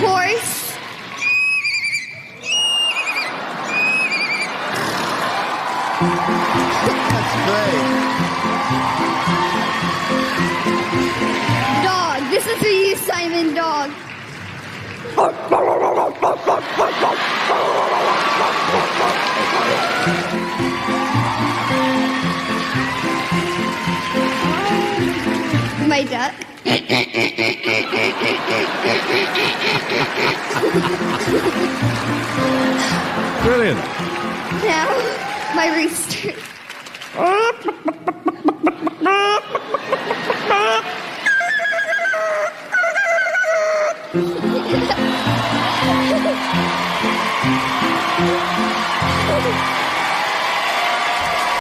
Horse. That's great. Dog. This is for you, Simon. Dog. My duck. Brilliant. Now, my rooster.